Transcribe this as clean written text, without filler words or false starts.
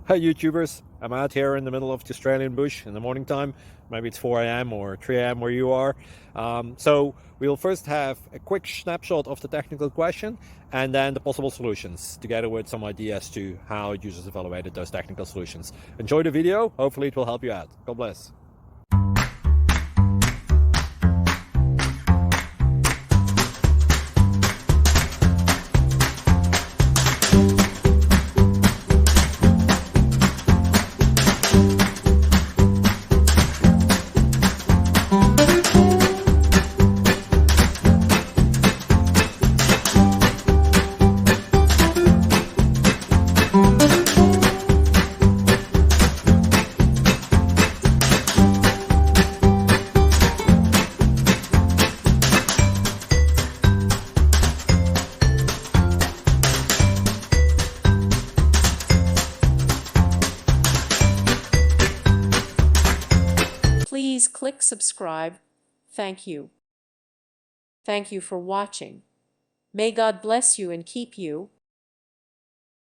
Hi YouTubers, I'm out here in the middle of the Australian bush in the morning time. Maybe it's 4 a.m. or 3 a.m. where you are. So we'll first have a quick snapshot of the technical question and then the possible solutions, together with some ideas to how users evaluated those technical solutions. Enjoy the video, hopefully it will help you out. God bless. Please click subscribe. Thank you. Thank you for watching. May God bless you and keep you.